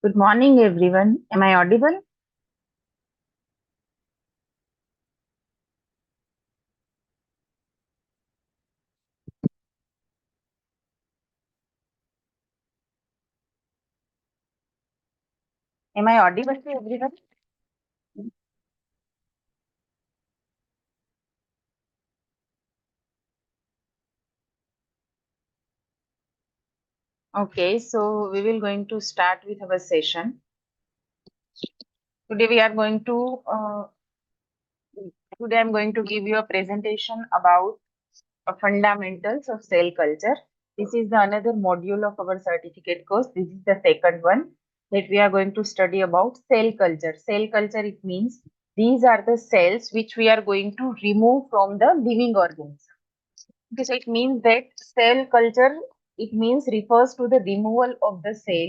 Good morning, everyone. Am I audible? Am I audible to everyone? Okay, so we will going to start with our session. Today we are going to today I'm going to give you a presentation about fundamentals of cell culture. This is the another module of our certificate course. This is the second one that we are going to study about cell culture. Cell culture, it means these are the cells which we are going to remove from the living organism. Okay, so it means that cell culture, it means refers to the removal of the cell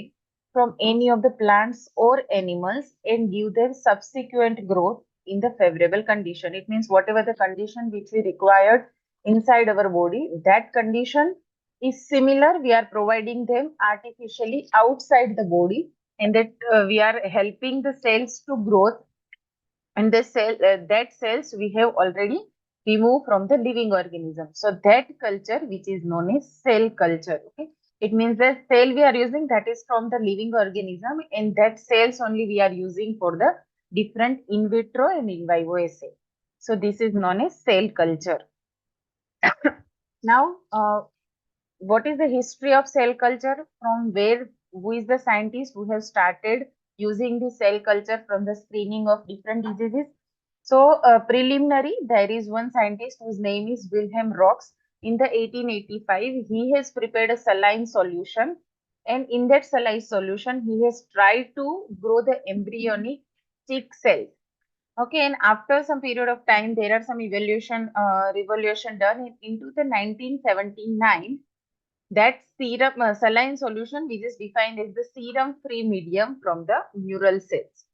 from any of the plants or animals and give them subsequent growth in the favorable condition. It means whatever the condition which we required inside our body, that condition is similar. We are providing them artificially outside the body, and that we are helping the cells to grow, and the cell that cells we have already removed from the living organism. So that culture which is known as cell culture. Okay, it means the cell we are using, that is from the living organism, and that cells only we are using for the different in vitro and in vivo assay. So this is known as cell culture. Now, what is the history of cell culture? From where, who is the scientist who have started using the cell culture from the screening of different diseases? So, preliminary, there is one scientist whose name is Wilhelm Rox. In the 1885, he has prepared a saline solution, and in that saline solution, he has tried to grow the embryonic chick cells. Okay, and after some period of time, there are some revolution done into the 1979. That serum saline solution, which is defined as the serum free medium from the neural cells.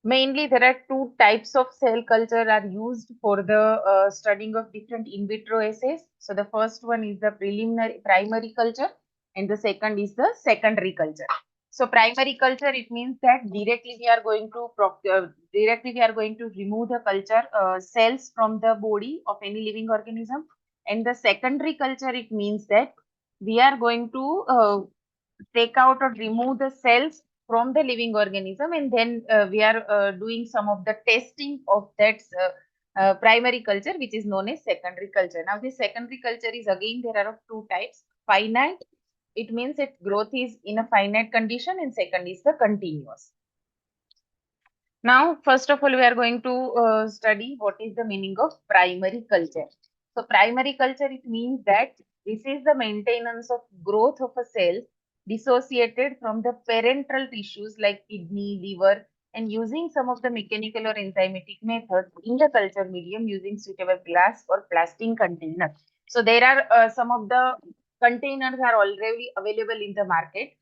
Mainly, there are two types of cell culture are used for the studying of different in vitro assays. So the first one is the preliminary primary culture, and the second is the secondary culture. So primary culture, it means that directly we are going to remove the culture cells from the body of any living organism. And the secondary culture, it means that we are going to take out or remove the cells from the living organism, and then we are doing some of the testing of that primary culture, which is known as secondary culture. Now this secondary culture is, again, there are of two types. Finite, it means its growth is in a finite condition, and second is the continuous. Now, first of all, we are going to study what is the meaning of primary culture. So, primary culture, it means that this is the maintenance of growth of a cell dissociated from the parental tissues like kidney, liver, and using some of the mechanical or enzymatic methods in the culture medium using suitable glass or plastic container. So, there are some of the containers are already available in the market.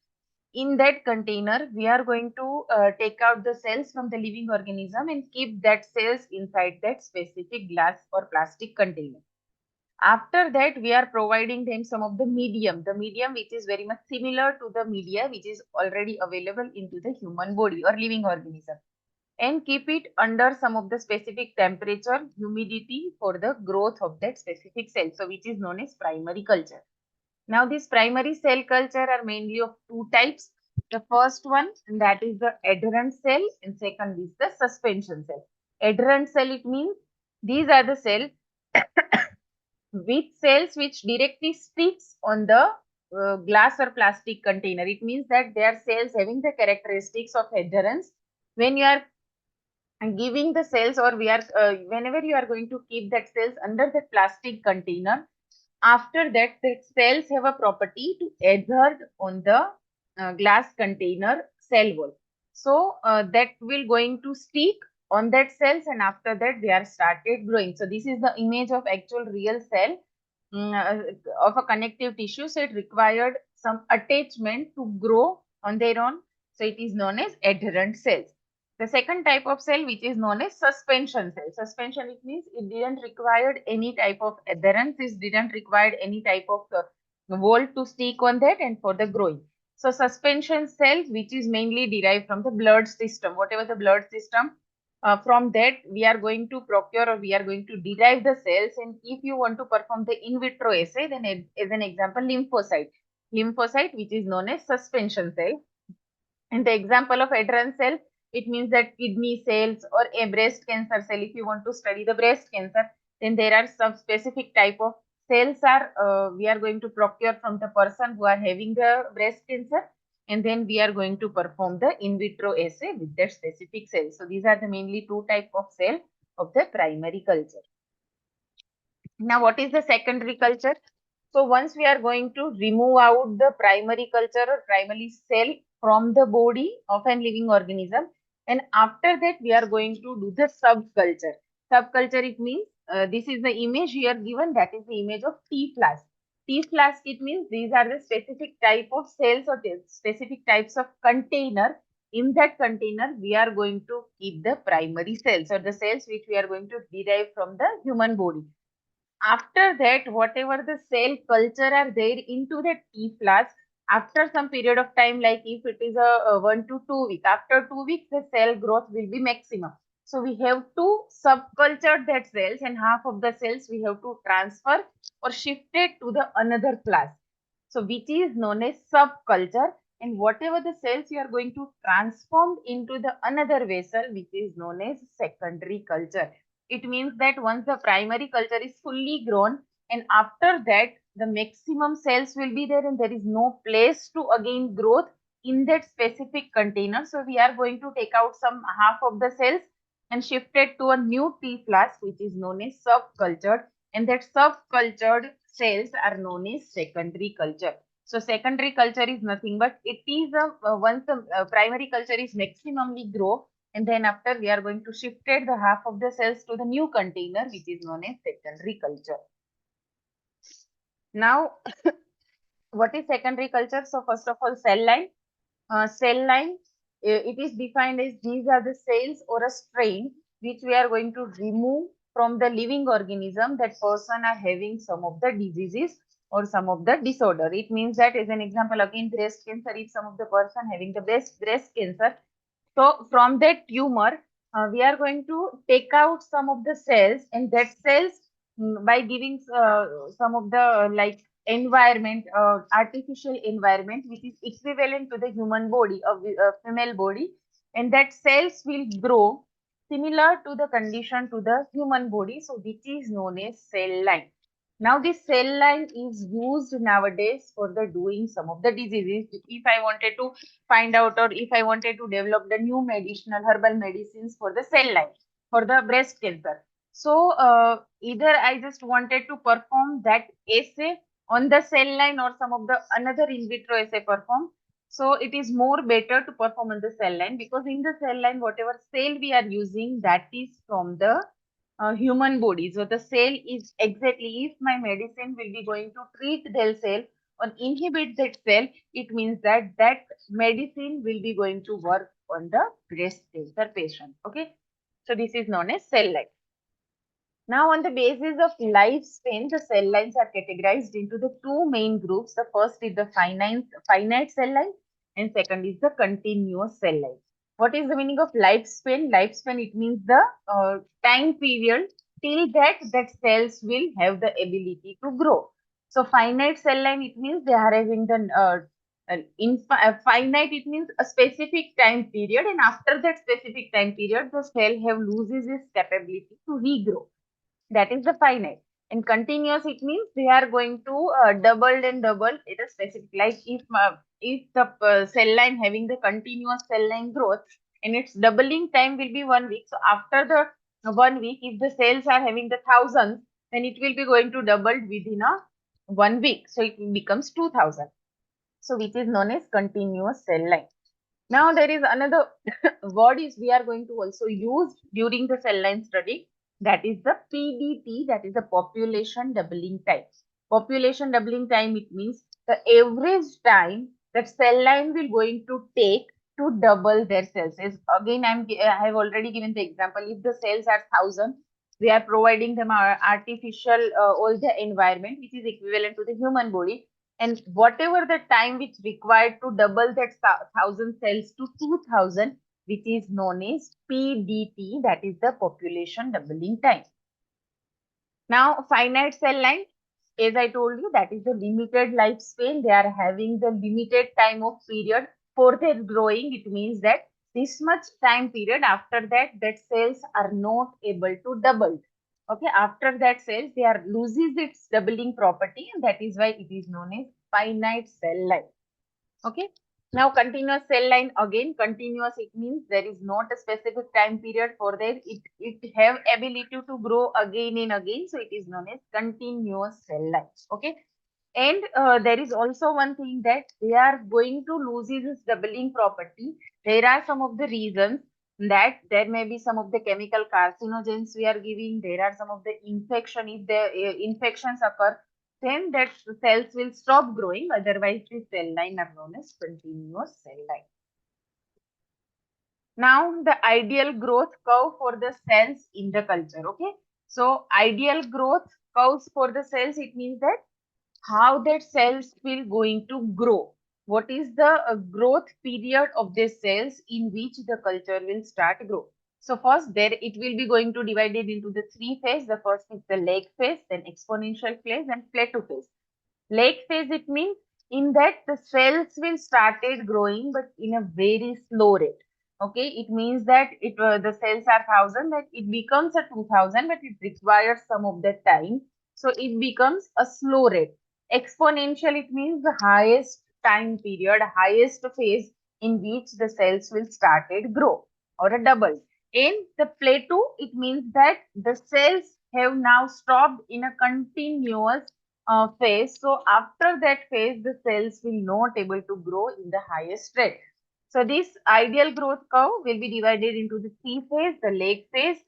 In that container, we are going to take out the cells from the living organism and keep that cells inside that specific glass or plastic container. After that, we are providing them some of the medium which is very much similar to the media which is already available into the human body or living organism, and keep it under some of the specific temperature, humidity for the growth of that specific cell. So which is known as primary culture. Now, these primary cell culture are mainly of two types. The first one, that is the adherent cell, and second is the suspension cell. Adherent cell, it means these are the cells with cells which directly sticks on the glass or plastic container. It means that they are cells having the characteristics of adherence. When you are giving the cells, or we are whenever you are going to keep that cells under the plastic container, after that, the cells have a property to adhere on the glass container cell wall. So that will going to stick on that cells, and after that they are started growing. So this is the image of actual real cell of a connective tissue. So it required some attachment to grow on their own. So it is known as adherent cells. The second type of cell, which is known as suspension cell. Suspension, it means it didn't require any type of adherence, it didn't require any type of wall to stick on that and for the growing. So suspension cells, which is mainly derived from the blood system, whatever the blood system, from that we are going to procure or we are going to derive the cells. And if you want to perform the in vitro assay, then as an example, lymphocyte, which is known as suspension cell. And the example of adherent cell, it means that kidney cells or a breast cancer cell. If you want to study the breast cancer, then there are some specific type of cells are we are going to procure from the person who are having the breast cancer, and then we are going to perform the in vitro assay with that specific cell. So these are the mainly two type of cell of the primary culture. Now, what is the secondary culture? So once we are going to remove out the primary culture or primary cell from the body of an living organism, and after that we are going to do the subculture. Subculture, it means this is the image here given, that is the image of tea flask. Tea flask, it means these are the specific type of cells or specific types of container. In that container, we are going to keep the primary cells or the cells which we are going to derive from the human body. After that, whatever the cell culture are there into the tea flask, after some period of time, like if it is a 1 to 2 week, after 2 weeks, the cell growth will be maximum. So we have to subculture that cells, and half of the cells we have to transfer or shift it to the another flask. So which is known as subculture, and whatever the cells you are going to transform into the another vessel, which is known as secondary culture. It means that once the primary culture is fully grown, and after that the maximum cells will be there and there is no place to again growth in that specific container. So we are going to take out some half of the cells and shift it to a new tea flask, which is known as subcultured, and that subcultured cells are known as secondary culture. So secondary culture is nothing but it is once the primary culture is maximally grow, and then after we are going to shift it the half of the cells to the new container, which is known as secondary culture. Now, what is secondary culture? So first of all, cell line. Cell line, it is defined as these are the cells or a strain which we are going to remove from the living organism that person are having some of the diseases or some of the disorder. It means that, as an example, again breast cancer, if some of the person having the breast cancer, so from that tumor, we are going to take out some of the cells, and that cells, by giving some of the like environment, artificial environment, which is equivalent to the human body, a female body, and that cells will grow similar to the condition to the human body. So which is known as cell line. Now this cell line is used nowadays for the doing some of the diseases. If I wanted to find out or if I wanted to develop the new medicinal herbal medicines for the cell line, for the breast cancer. So either I just wanted to perform that assay on the cell line or some of the another in vitro assay perform. So it is more better to perform on the cell line, because in the cell line, whatever cell we are using, that is from the human body. So the cell is exactly, if my medicine will be going to treat that cell or inhibit that cell, it means that that medicine will be going to work on the breast cancer patient. Okay. So this is known as cell line. Now, on the basis of lifespan, the cell lines are categorized into the two main groups. The first is the finite cell line, and second is the continuous cell line. What is the meaning of lifespan? Lifespan, it means the time period till that cells will have the ability to grow. So finite cell line, it means they are having the finite, it means a specific time period, and after that specific time period, the cell have loses its capability to regrow. That is the finite. And continuous, it means they are going to double and double it is specific. Like if the cell line having the continuous cell line growth, and its doubling time will be 1 week. So after the 1 week, if the cells are having the thousands, then it will be going to double within a 1 week. So it becomes 2000. So which is known as continuous cell line. Now there is another word is we are going to also use during the cell line study, that is the PDT, that is the population doubling time. Population doubling time, it means the average time that cell line will going to take to double their cells. Again, I have already given the example. If the cells are 1000, we are providing them our artificial all the environment which is equivalent to the human body. And whatever the time which required to double that 1,000 cells to 2,000, which is known as PDT, that is the population doubling time. Now, finite cell line, as I told you, that is the limited lifespan. They are having the limited time of period for their growing. It means that this much time period, after that, that cells are not able to double. Okay, after that cells, they are loses its doubling property, and that is why it is known as finite cell life. Okay. Now continuous cell line, again continuous, it means there is not a specific time period for that. It have ability to grow again and again. So it is known as continuous cell line. Okay. And there is also one thing that they are going to lose this doubling property. There are some of the reasons that there may be some of the chemical carcinogens we are giving. There are some of the infection. If the infections occur, then that cells will stop growing. Otherwise, the cell line are known as continuous cell line. Now, the ideal growth curve for the cells in the culture. Okay. So, ideal growth curves for the cells, it means that how that cells will going to grow. What is the growth period of the cells in which the culture will start grow? So first there it will be going to divided into the three phase. The first is the lag phase, then exponential phase and plateau phase. Lag phase, it means in that the cells will started growing but in a very slow rate. Okay, it means that the cells are 1,000, that it becomes a 2,000, but it requires some of the time. So it becomes a slow rate. Exponential, it means the highest time period, highest phase in which the cells will started grow or a double. In the plateau, it means that the cells have now stopped in a continuous phase. So after that phase, the cells will not able to grow in the highest rate. So this ideal growth curve will be divided into the three phase, the lag phase,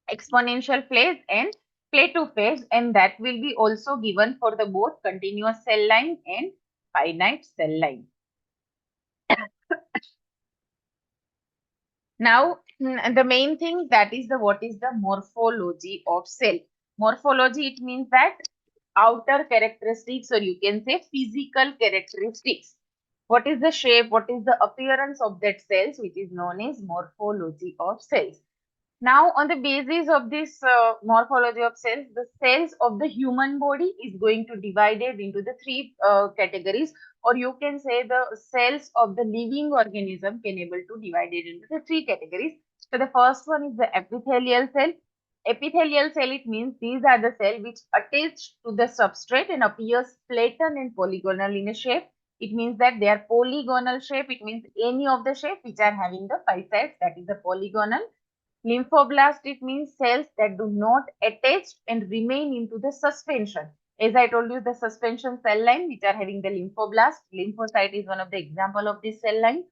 exponential phase and plateau phase, and that will be also given for the both continuous cell line and finite cell line. Now, the main thing, that is the what is the morphology of cell. Morphology, it means that outer characteristics, or you can say physical characteristics. What is the shape, what is the appearance of that cells, which is known as morphology of cells. Now, on the basis of this morphology of cells, the cells of the human body is going to divided into the three categories, or you can say the cells of the living organism can able to divide it into the three categories. So the first one is the epithelial cell. Epithelial cell, it means these are the cell which attach to the substrate and appears flattened and polygonal in a shape. It means that they are polygonal shape. It means any of the shape which are having the five sides, that is the polygonal. Lymphoblast, it means cells that do not attach and remain into the suspension. As I told you, the suspension cell line which are having the lymphoblast. Lymphocyte is one of the example of this cell line.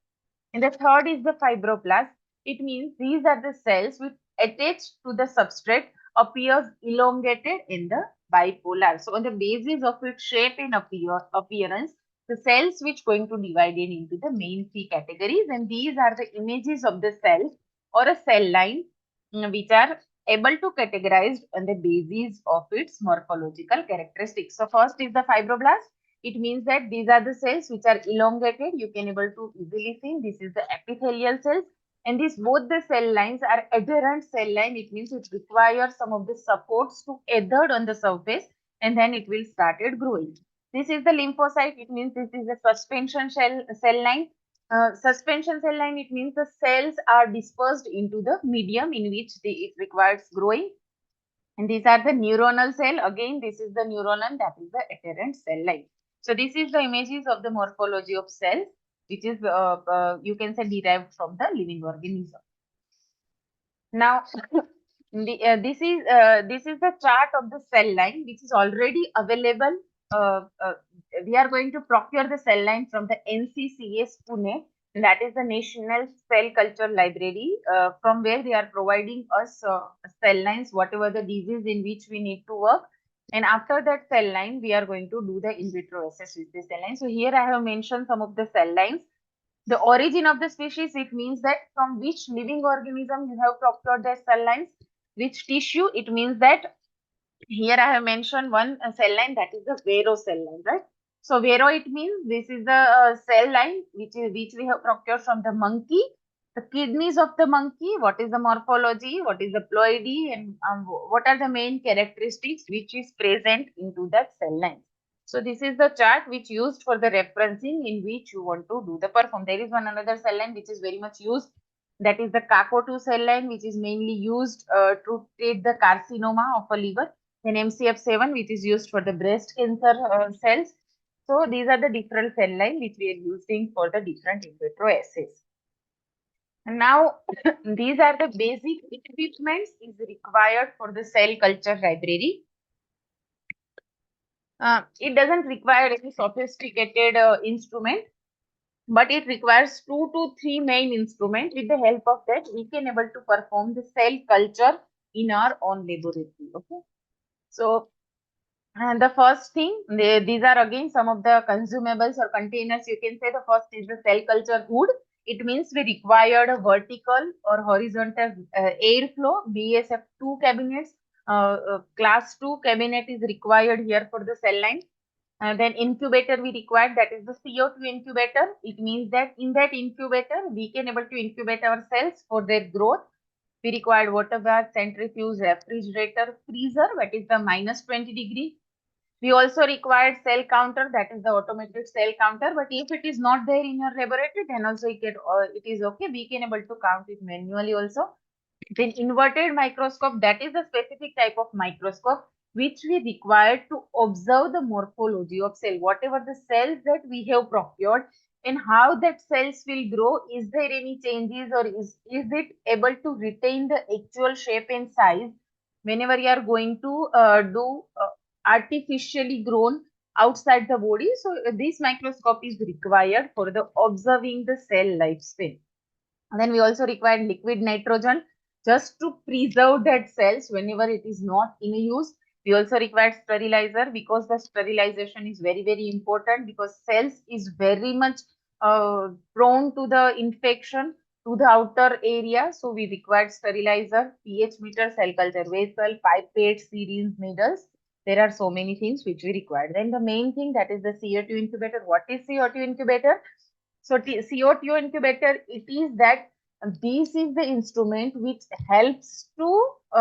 And the third is the fibroblast. It means these are the cells which attach to the substrate, appears elongated in the bipolar. So on the basis of its shape and appearance, the cells which going to divide it into the main three categories, and these are the images of the cells or a cell line which are able to categorize on the basis of its morphological characteristics. So first is the fibroblast. It means that these are the cells which are elongated. You can able to easily see this is the epithelial cells, and these both the cell lines are adherent cell line. It means it requires some of the supports to adhere on the surface, and then it will started growing. This is the lymphocyte. It means this is the suspension cell line. Suspension cell line, it means the cells are dispersed into the medium in which it requires growing. And these are the neuronal cell. Again, this is the neuronal, that is the adherent cell line. So this is the images of the morphology of cells, which is you can say derived from the living organism. Now, this is the chart of the cell line which is already available. We are going to procure the cell line from the NCCS Pune, that is the National Cell Culture Library, from where they are providing us cell lines, whatever the disease in which we need to work. And after that cell line, we are going to do the in vitro assess with the cell line. So here I have mentioned some of the cell lines. The origin of the species, it means that from which living organism you have procured the cell lines, which tissue, it means that here I have mentioned one cell line, that is the Vero cell line, right? So vero, it means this is the cell line which we have procured from the monkey. The kidneys of the monkey, what is the morphology, what is the ploidy, and what are the main characteristics which is present into that cell line. So this is the chart which used for the referencing in which you want to do the perform. There is one another cell line which is very much used. That is the CACO2 cell line, which is mainly used to treat the carcinoma of a liver. Then MCF7, which is used for the breast cancer cells. So these are the different cell line which we are using for the different in vitro assays. And now these are the basic equipments is required for the cell culture library. It doesn't require any sophisticated instrument, but it requires 2 to 3 main instruments. With the help of that, we can able to perform the cell culture in our own laboratory. Okay. So and the first thing, these are again some of the consumables or containers. You can say the first is the cell culture hood. It means we required a vertical or horizontal airflow. BSF2 cabinets, class 2 cabinet is required here for the cell line. Then incubator we required, that is the CO2 incubator. It means that in that incubator, we can able to incubate our cells for their growth. We required water bath, centrifuge, refrigerator, freezer, that is the -20 degree. We also required cell counter, that is the automated cell counter. But if it is not there in your laboratory, then also it is okay. We can able to count it manually also. Then inverted microscope, that is a specific type of microscope which we require to observe the morphology of cell, whatever the cells that we have procured and how that cells will grow. Is there any changes or is it able to retain the actual shape and size whenever you are going to do artificially grown outside the body? So this microscope is required for the observing the cell lifespan. And then we also required liquid nitrogen just to preserve that cells whenever it is not in use. We also required sterilizer because the sterilization is very, very important because cells is very much prone to the infection to the outer area. So we required sterilizer, pH meter, cell culture vessel, pipette, syringe, needles. There are so many things which we required. Then the main thing, that is the CO2 incubator. What is CO2 incubator? So CO2 incubator, it is that this is the instrument which helps to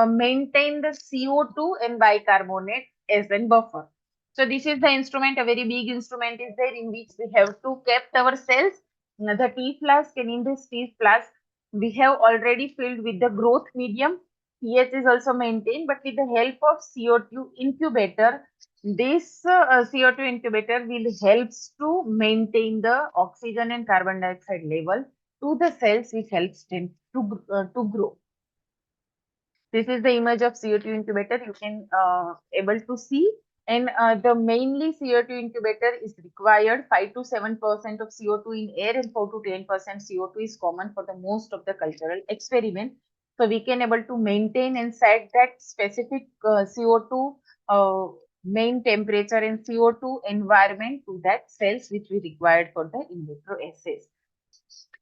maintain the CO2 and bicarbonate as a buffer. So this is the instrument, a very big instrument is there in which we have to kept our cells. The T flask, and in this T flask, we have already filled with the growth medium. pH is also maintained, but with the help of CO2 incubator, this CO2 incubator will helps to maintain the oxygen and carbon dioxide level to the cells, which helps them to grow. This is the image of CO2 incubator. You can able to see, and the mainly CO2 incubator is required 5 to 7% of CO2 in air and 4 to 10% CO2 is common for the most of the cultural experiment. So we can able to maintain and set that specific CO2 main temperature and CO2 environment to that cells which we required for the in vitro assays.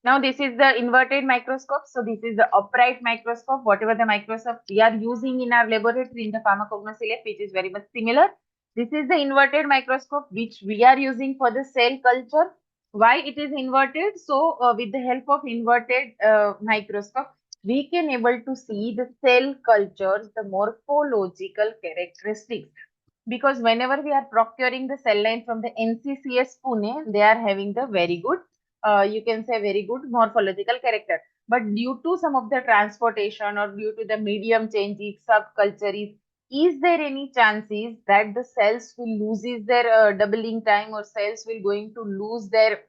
Now this is the inverted microscope. So this is the upright microscope, whatever the microscope we are using in our laboratory in the pharmacognosy lab, which is very much similar. This is the inverted microscope which we are using for the cell culture. Why it is inverted? So with the help of inverted microscope, we can able to see the cell cultures, the morphological characteristics. Because whenever we are procuring the cell line from the NCCS Pune, they are having the very good, you can say very good morphological character. But due to some of the transportation or due to the medium changes, subculture, is there any chances that the cells will loses their doubling time or cells will going to lose their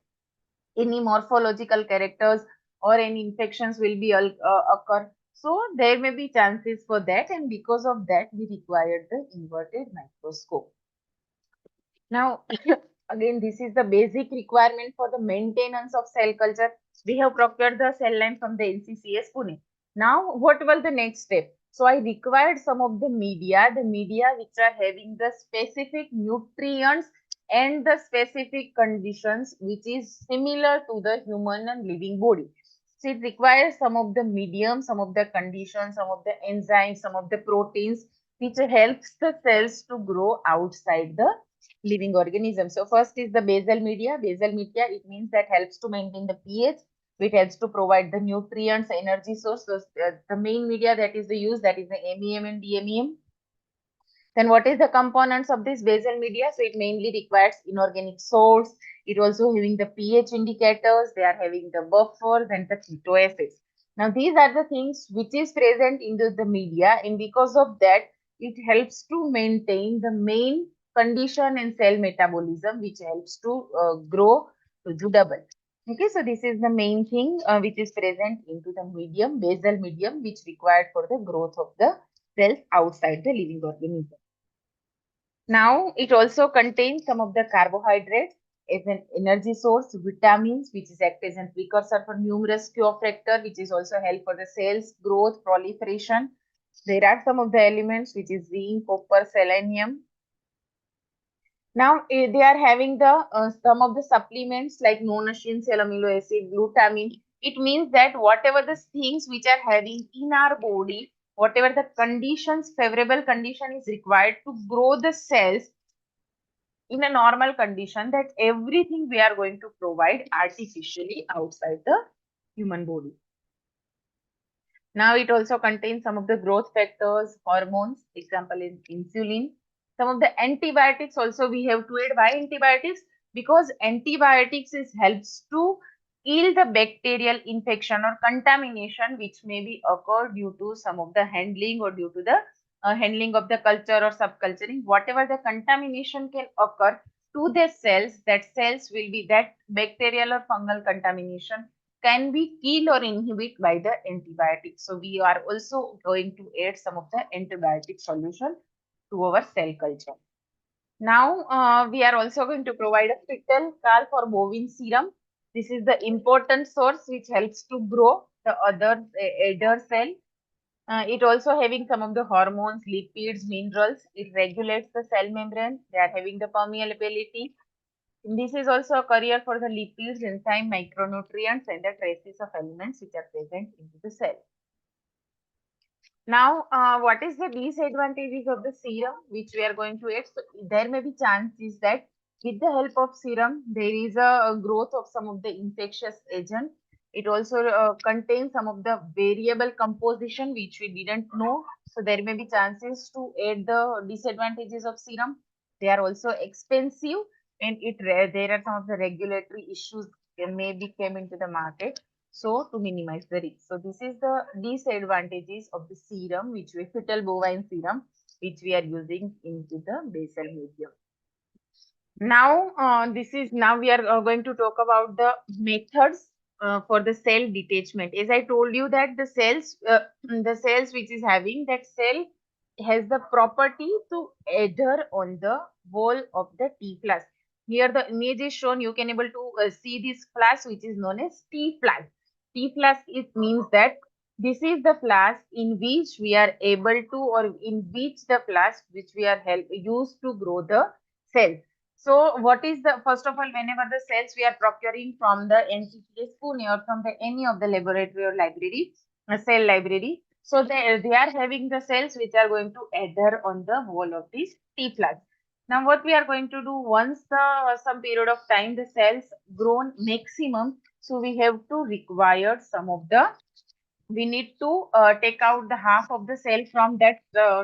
any morphological characters or any infections will be occur? So there may be chances for that, and because of that we required the inverted microscope. Now again, this is the basic requirement for the maintenance of cell culture. We have procured the cell line from the NCCS Pune. Now what was the next step? So I required some of the media which are having the specific nutrients and the specific conditions which is similar to the human and living body. So it requires some of the medium, some of the conditions, some of the enzymes, some of the proteins which helps the cells to grow outside the living organisms. So first is the basal media. Basal media, it means that helps to maintain the pH. It helps to provide the nutrients, energy source. So the main media that is the use, that is the MEM and DMEM. Then what is the components of this basal media? So it mainly requires inorganic salts. It also having the pH indicators. They are having the buffers and the ketoacids. Now these are the things which is present in the media, and because of that, it helps to maintain the main condition in cell metabolism, which helps to grow to double. Okay, so this is the main thing which is present into the medium, basal medium, which required for the growth of the cells outside the living organism. Now, it also contains some of the carbohydrates as an energy source, vitamins, which is act as a precursor for numerous cofactor, which is also help for the cells growth, proliferation. There are some of the elements which is zinc, copper, selenium. Now, they are having the some of the supplements like non-essential amino acid, glutamine. It means that whatever the things which are having in our body, whatever the conditions, favorable condition is required to grow the cells in a normal condition, that everything we are going to provide artificially outside the human body. Now it also contains some of the growth factors, hormones, example is insulin. Some of the antibiotics also we have to add. Why antibiotics? Because antibiotics is helps to kill the bacterial infection or contamination which may be occur due to some of the handling or due to the handling of the culture or subculturing. Whatever the contamination can occur to the cells, that cells will be that bacterial or fungal contamination can be killed or inhibited by the antibiotics. So we are also going to add some of the antibiotic solution to our cell culture. Now we are also going to provide a fetal calf or bovine serum. This is the important source which helps to grow the other adder cell. It also having some of the hormones, lipids, minerals. It regulates the cell membrane. They are having the permeability. This is also a carrier for the lipids, enzyme, micronutrients, and the traces of elements which are present in the cell. Now, what is the disadvantages of the serum which we are going to add? So, there may be chances that with the help of serum, there is a growth of some of the infectious agent. It also contains some of the variable composition which we didn't know. So, there may be chances to add the disadvantages of serum. They are also expensive, and there are some of the regulatory issues that maybe came into the market. So to minimize the risk. So this is the disadvantages of the serum, which we fetal bovine serum, which we are using into the basal medium. Now, now we are going to talk about the methods for the cell detachment. As I told you that the cells which is having that cell has the property to adhere on the wall of the T plus. Here the image is shown. You can able to see this plus which is known as T plus. T plus it means that this is the plus in which we are able to, or in which the plus which we are used to grow the cells. So what is the, first of all, whenever the cells we are procuring from the NCPS Pune or from the any of the laboratory or library, cell library, so they are having the cells which are going to adhere on the wall of this T flag. Now what we are going to do, once the some period of time the cells grown maximum, so we have to require some of the, we need to take out the half of the cell from that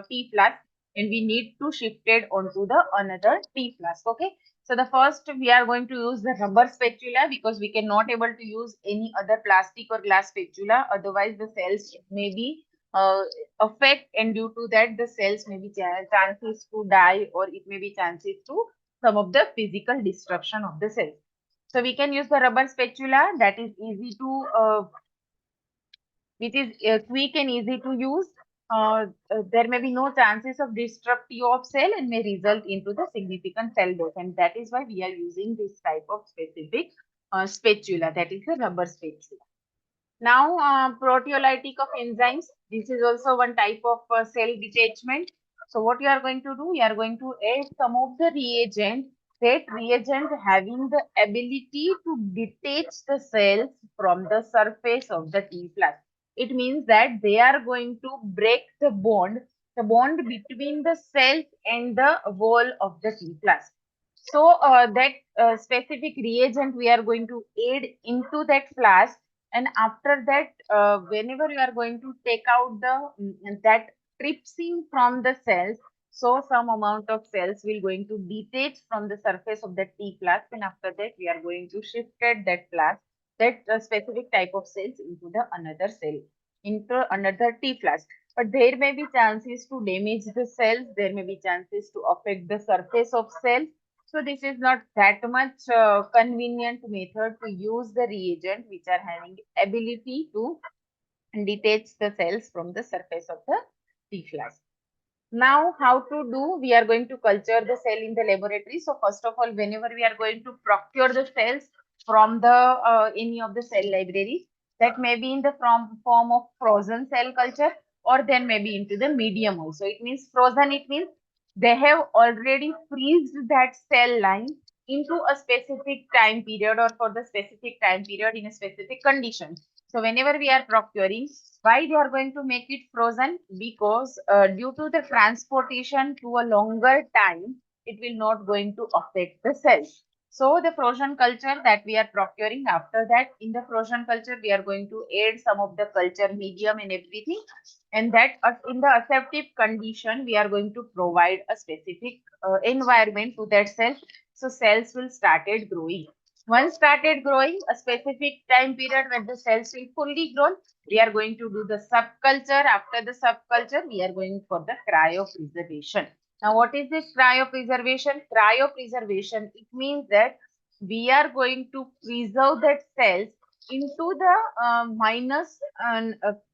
T flask, and we need to shift it onto the another T flask. Okay. So the first we are going to use the rubber spatula, because we cannot able to use any other plastic or glass spatula. Otherwise the cells may be affect, and due to that the cells may be chances to die, or it may be chances to some of the physical destruction of the cells. So we can use the rubber spatula, that is easy to which is quick and easy to use. There may be no chances of destructive of cell and may result into the significant cell death. And that is why we are using this type of specific spatula, that is a rubber spatula. Now, proteolytic of enzymes. This is also one type of cell detachment. So what you are going to do, you are going to add some of the reagent, that reagent having the ability to detach the cells from the surface of the T flask. It means that they are going to break the bond between the cells and the wall of the T flask. So that specific reagent we are going to add into that flask, and after that, whenever you are going to take out that trypsin from the cells, so some amount of cells will going to detach from the surface of the tea flask, and after that we are going to shift that flask, that specific type of cells into the another cell, into another tea flask. But there may be chances to damage the cells, there may be chances to affect the surface of cells, so this is not that much convenient method to use the reagent which are having ability to detach the cells from the surface of the tea flask. Now, how to do? We are going to culture the cell in the laboratory. So first of all, whenever we are going to procure the cells from the any of the cell libraries, that may be in the form of frozen cell culture, or then maybe into the medium also. It means frozen, it means they have already freezed that cell line into a specific time period, or for the specific time period in a specific condition. So whenever we are procuring, why they are going to make it frozen? Because due to the transportation to a longer time, it will not going to affect the cells. So the frozen culture that we are procuring, after that in the frozen culture, we are going to add some of the culture medium and everything. And that in the aseptic condition, we are going to provide a specific environment to that cell. So cells will started growing. Once started growing, a specific time period when the cells will fully grown, we are going to do the subculture. After the subculture, we are going for the cryopreservation. Now, what is this cryopreservation? Cryopreservation, it means that we are going to preserve that cells into the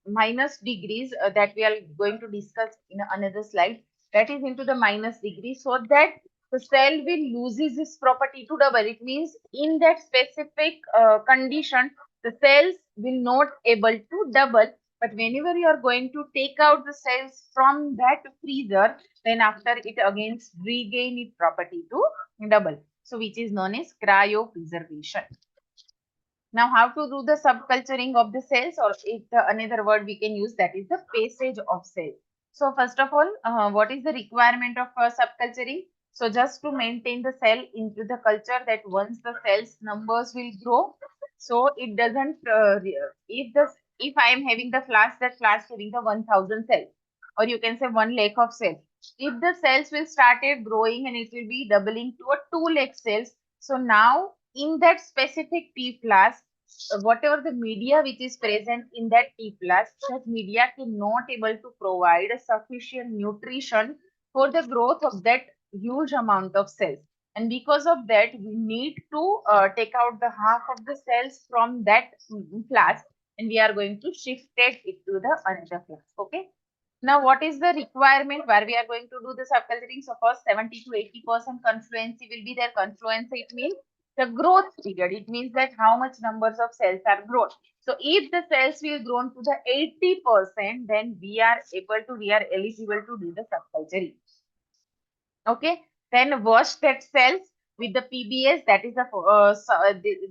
minus degrees that we are going to discuss in another slide. That is into the minus degree, so that the cell will loses its property to double. It means in that specific condition, the cells will not able to double. But whenever you are going to take out the cells from that freezer, then after it again regain its property to double. So which is known as cryopreservation. Now, how to do the subculturing of the cells, or if another word we can use, that is the passage of cells. So first of all, what is the requirement of subculturing? So just to maintain the cell into the culture, that once the cells numbers will grow, so it doesn't, if I am having the flask, that flask having the 1000 cells, or you can say 1 lakh of cells. If the cells will started growing and it will be doubling to a 2 lakh cells, so now in that specific tea flask, whatever the media which is present in that tea flask, that media cannot able to provide a sufficient nutrition for the growth of that huge amount of cells. And because of that, we need to take out the half of the cells from that flask, and we are going to shift it to the another flask. Okay. Now, what is the requirement where we are going to do the subculturing? So first 70 to 80% confluency will be there. Confluency, it means the growth period. It means that how much numbers of cells are grown. So if the cells will grown to the 80%, then we are eligible to do the subculturing. Okay, then wash that cells with the PBS. That is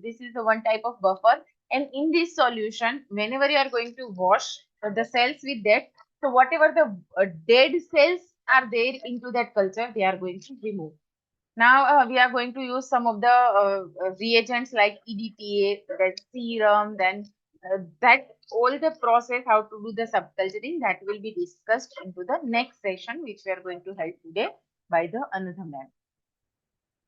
this is the one type of buffer. And in this solution, whenever you are going to wash the cells with that, so whatever the dead cells are there into that culture, they are going to remove. Now we are going to use some of the reagents like EDTA, that serum, then that all the process how to do the subculturing, that will be discussed into the next session, which we are going to hold today by the another man.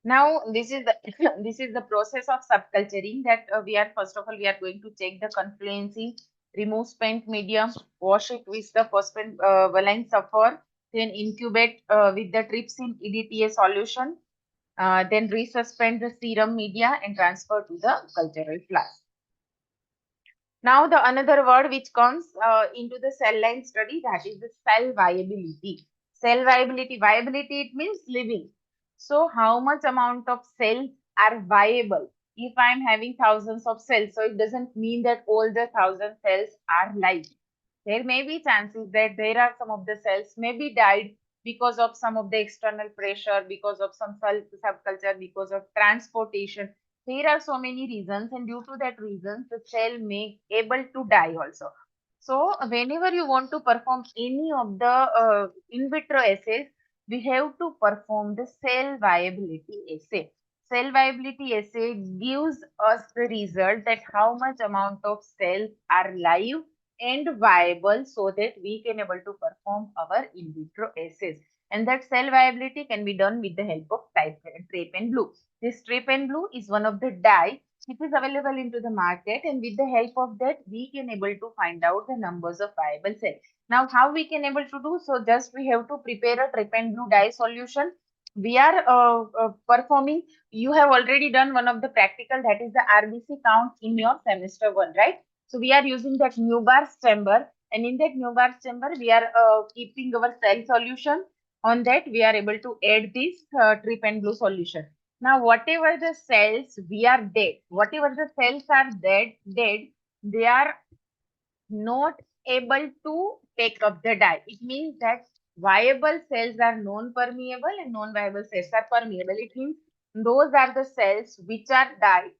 Now this is the this is the process of subculturing, that we are first of all we are going to check the confluency, remove spent medium, wash it with the phosphate valine sulfur, then incubate with the trypsin EDTA solution, then resuspend the serum media and transfer to the cultural flask. Now the another word which comes into the cell line study, that is the cell viability. Cell viability, viability it means living. So how much amount of cells are viable? If I am having thousands of cells, so it doesn't mean that all the 1000 cells are live. There may be chances that there are some of the cells may be died because of some of the external pressure, because of some subculture, because of transportation. There are so many reasons, and due to that reasons, the cell may able to die also. So whenever you want to perform any of the in vitro assays, we have to perform the cell viability assay. Cell viability assay gives us the result that how much amount of cells are live and viable so that we can able to perform our in vitro assays. And that cell viability can be done with the help of trypan blue. This trypan blue is one of the dye which is available into the market, and with the help of that we can able to find out the numbers of viable cells. Now how we can able to do so? Just we have to prepare a trypan blue dye solution. We are performing. You have already done one of the practical, that is the RBC count in your semester 1, right? So we are using that Newbar's chamber, and in that Newbar's chamber we are keeping our cell solution. On that we are able to add this trypan blue solution. Now, whatever the cells we are dead, whatever the cells are dead, they are not able to take up the dye. It means that viable cells are non-permeable and non-viable cells are permeable. It means those are the cells which are dyed.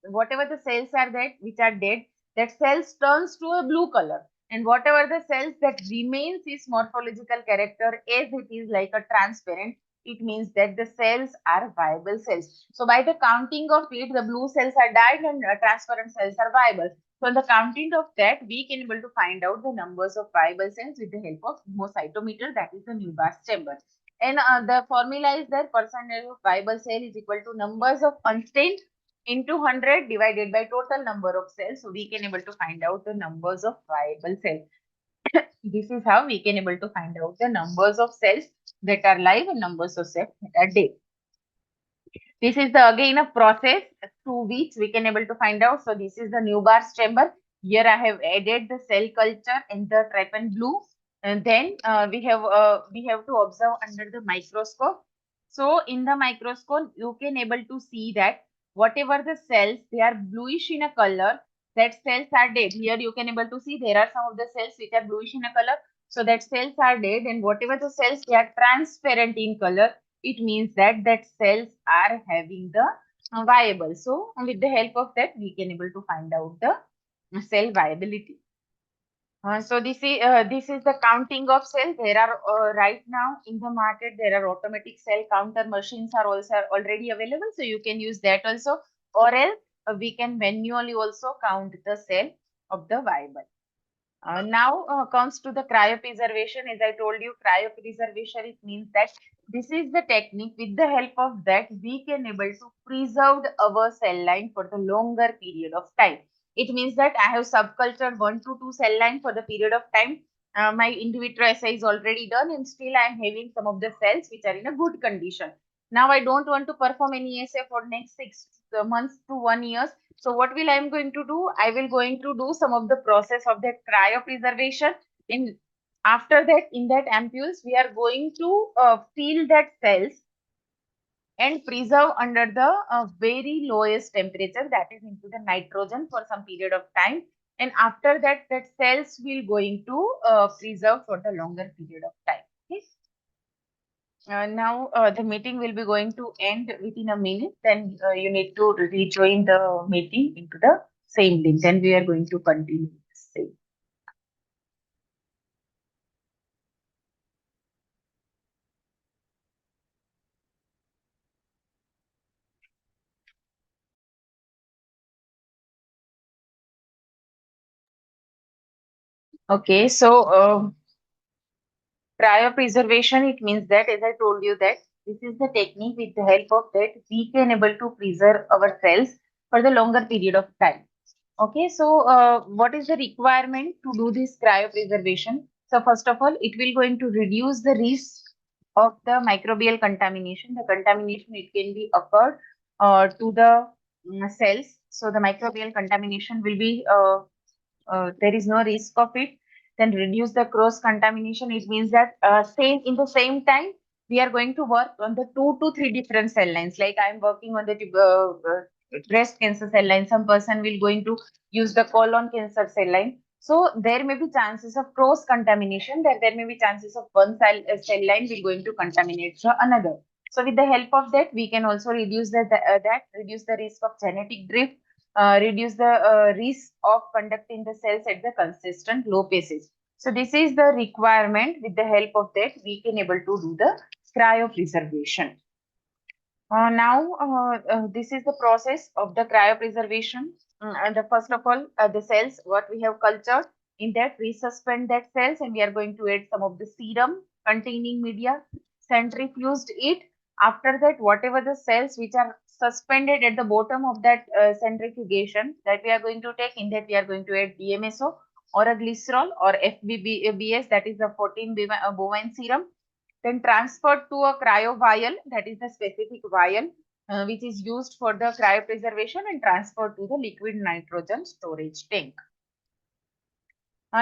Whatever the cells are dead, which are dead, that cells turns to a blue color. And whatever the cells that remains its morphological character as it is like a transparent, it means that the cells are viable cells. So by the counting of it, the blue cells are dyed and transparent cells are viable. So on the counting of that, we can able to find out the numbers of viable cells with the help of hemocytometer, that is the Newbar's chamber. And the formula is that percentage of viable cell is equal to numbers of unstained into 100 divided by total number of cells. So we can able to find out the numbers of viable cells. This is how we can able to find out the numbers of cells that are live and numbers of cells that are dead. This is the again a process through which we can able to find out. So this is the Newbar's chamber. Here I have added the cell culture in the trypan blue, and then we have to observe under the microscope. So in the microscope, you can able to see that whatever the cells they are bluish in a color, that cells are dead. Here you can able to see there are some of the cells which are bluish in a color. So that cells are dead, and whatever the cells they are transparent in color, it means that cells are having the viable. So with the help of that, we can able to find out the cell viability. So this is the counting of cells. There are right now in the market there are automatic cell counter machines are also already available. So you can use that also, or else we can manually also count the cell of the viable. Now comes to the cryopreservation. As I told you, cryopreservation, it means that this is the technique with the help of that we can able to preserve our cell line for the longer period of time. It means that I have subcultured 1 to 2 cell line for the period of time. My in vitro assay is already done, and still I am having some of the cells which are in a good condition. Now I don't want to perform any assay for next 6 months to 1 year. So what will I am going to do? I will going to do some of the process of that cryopreservation. In after that, in that ampules, we are going to fill that cells and preserve under the very lowest temperature, that is into the nitrogen for some period of time. And after that, that cells will going to preserve for the longer period of time. Okay. Now the meeting will be going to end within a minute. Then you need to rejoin the meeting into the same link. Then we are going to continue the same. Okay, so cryopreservation, it means that, as I told you, that this is the technique with the help of that we can able to preserve our cells for the longer period of time. Okay, so what is the requirement to do this cryopreservation? So first of all, it will going to reduce the risk of the microbial contamination. The contamination, it can be occurred to the cells. So the microbial contamination will be there is no risk of it. Then reduce the cross contamination. It means that same in the same time we are going to work on the 2 to 3 different cell lines. Like I am working on the breast cancer cell line. Some person will going to use the colon cancer cell line. So there may be chances of cross contamination. There may be chances of one cell line will going to contaminate the another. So with the help of that, we can also reduce reduce the risk of genetic drift, reduce the risk of conducting the cells at the consistent low paces. So this is the requirement. With the help of that, we can able to do the cryopreservation. Now, this is the process of the cryopreservation. And first of all, the cells, what we have cultured, in that we suspend that cells and we are going to add some of the serum containing media, centrifuged it. After that, whatever the cells which are suspended at the bottom of that centrifugation, that we are going to take, in that we are going to add DMSO or a glycerol or FBBS, that is the 14 bovine serum, then transferred to a cryo vial, that is the specific vial which is used for the cryopreservation, and transferred to the liquid nitrogen storage tank.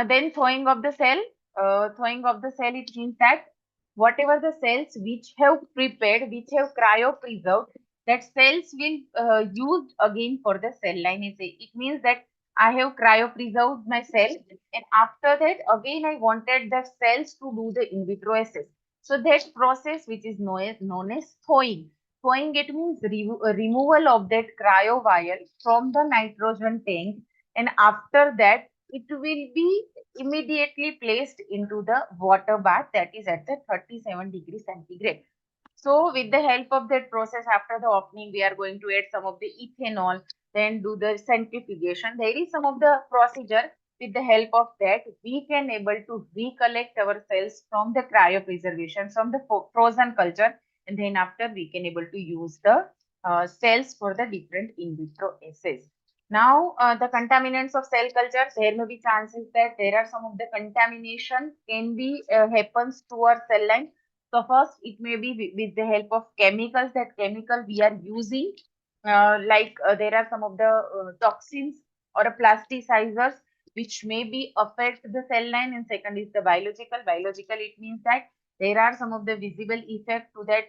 Then thawing of the cell, it means that whatever the cells which have prepared, which have cryopreserved, that cells will used again for the cell line assay. It means that I have cryopreserved my cell, and after that again I wanted the cells to do the in vitro assay. So that process which is known as thawing. Thawing, it means removal of that cryo vial from the nitrogen tank, and after that it will be immediately placed into the water bath, that is at the 37 degrees centigrade. So with the help of that process, after the opening, we are going to add some of the ethanol, then do the centrifugation. There is some of the procedure. With the help of that, we can able to recollect our cells from the cryopreservation, from the frozen culture, and then after we can able to use the cells for the different in vitro assays. Now, the contaminants of cell culture, there may be chances that there are some of the contamination can be happens to our cell line. So first, it may be with the help of chemicals, that chemical we are using, there are some of the toxins or plasticizers which may be affect the cell line. And second is the biological. Biological, it means that there are some of the visible effect to that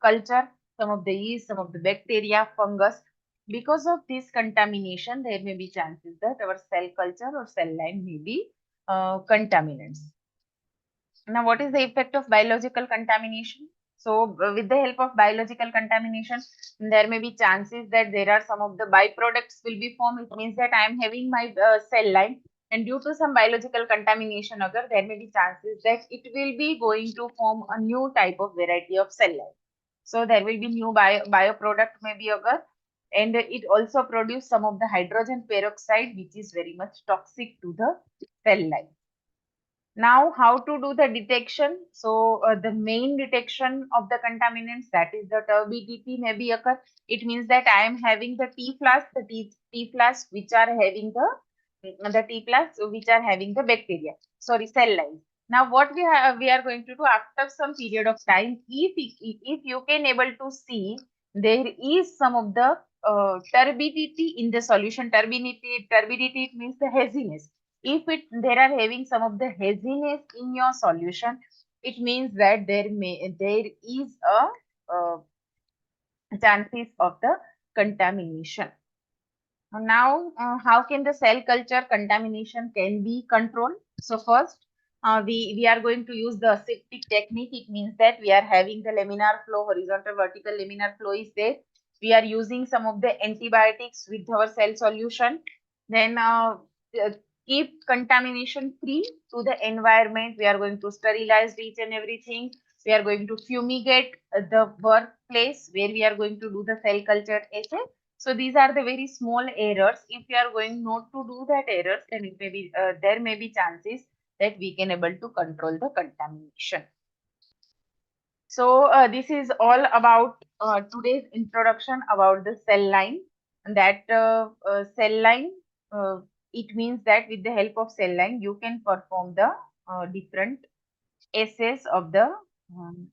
culture, some of the yeast, some of the bacteria, fungus. Because of this contamination, there may be chances that our cell culture or cell line may be contaminants. Now, what is the effect of biological contamination? So, with the help of biological contamination, there may be chances that there are some of the byproducts will be formed. It means that I am having my cell line, and due to some biological contamination occur, there may be chances that it will be going to form a new type of variety of cell line. So, there will be new bioproduct may be occur, and it also produce some of the hydrogen peroxide, which is very much toxic to the cell line. Now, how to do the detection? So, the main detection of the contaminants, that is the turbidity may be occur. It means that I am having the T flask, the T flask which are having the T flask which are having the bacteria. Sorry, cell lines. Now, what we are going to do after some period of time, if you can able to see, there is some of the turbidity in the solution. Turbidity, it means the haziness. If there are having some of the haziness in your solution, it means that there is a chances of the contamination. Now, how can the cell culture contamination can be controlled? So first, we are going to use the aseptic technique. It means that we are having the laminar flow, horizontal, vertical laminar flow is there. We are using some of the antibiotics with our cell solution. Then keep contamination free to the environment. We are going to sterilize each and everything. We are going to fumigate the workplace where we are going to do the cell culture assay. So these are the very small errors. If you are going not to do that errors, then it may be there may be chances that we can able to control the contamination. So this is all about today's introduction about the cell line. And that cell line, it means that with the help of cell line, you can perform the different assays of the um,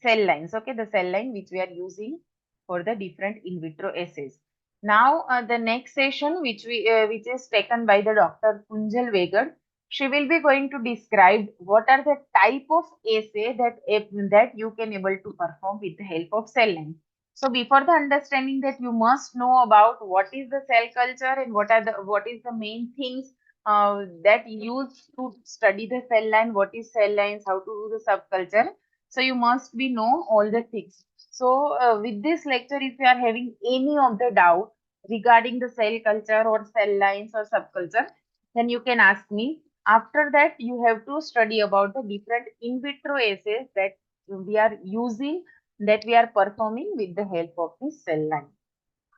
cell lines. Okay, the cell line which we are using for the different in vitro assays. Now, the next session which is taken by the Dr. Kunjal Vegad, she will be going to describe what are the type of assay that you can able to perform with the help of cell line. So before the understanding that, you must know about what is the cell culture and what is the main things that used to study the cell line, what is cell lines, how to do the subculture. So you must be know all the things. So with this lecture, if you are having any of the doubt regarding the cell culture or cell lines or subculture, then you can ask me. After that, you have to study about the different in vitro assays that we are using, that we are performing with the help of this cell line.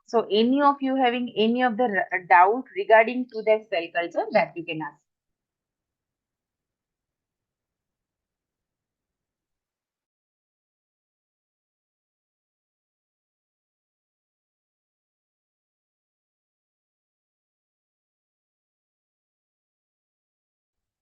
So any of you having any of the doubt regarding to the cell culture, that you can ask.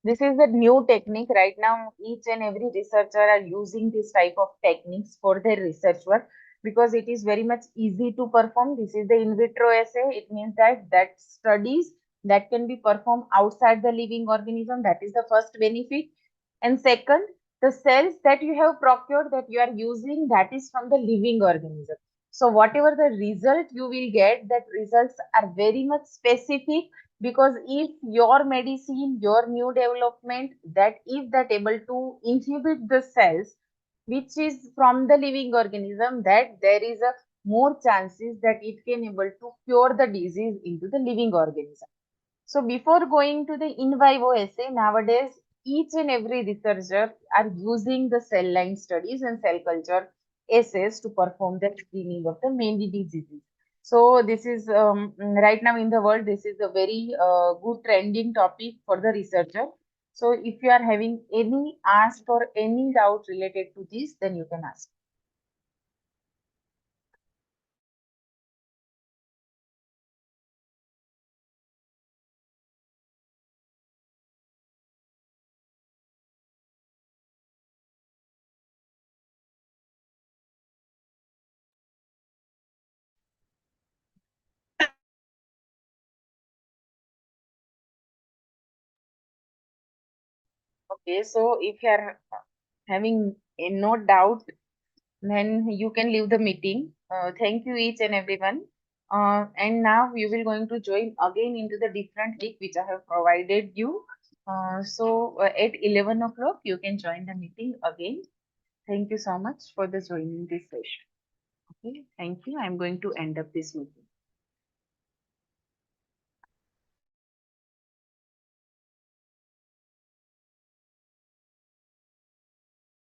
This is the new technique. Right now, each and every researcher are using this type of techniques for their research work because it is very much easy to perform. This is the in vitro assay. It means that studies that can be performed outside the living organism. That is the first benefit. And second, the cells that you have procured, that you are using, that is from the living organism. So whatever the result you will get, that results are very much specific, because if your medicine, your new development, that if that able to inhibit the cells which is from the living organism, that there is a more chances that it can able to cure the disease into the living organism. So before going to the in vivo assay, nowadays each and every researcher are using the cell line studies and cell culture assays to perform the screening of the many diseases. So this is right now in the world, this is a very good trending topic for the researcher. So if you are having any ask or any doubt related to this, then you can ask. Okay, so if you are having no doubt, then you can leave the meeting. Thank you each and everyone. And now you will going to join again into the different link which I have provided you. At 11 o'clock, you can join the meeting again. Thank you so much for the joining this session. Okay, thank you. I'm going to end up this meeting.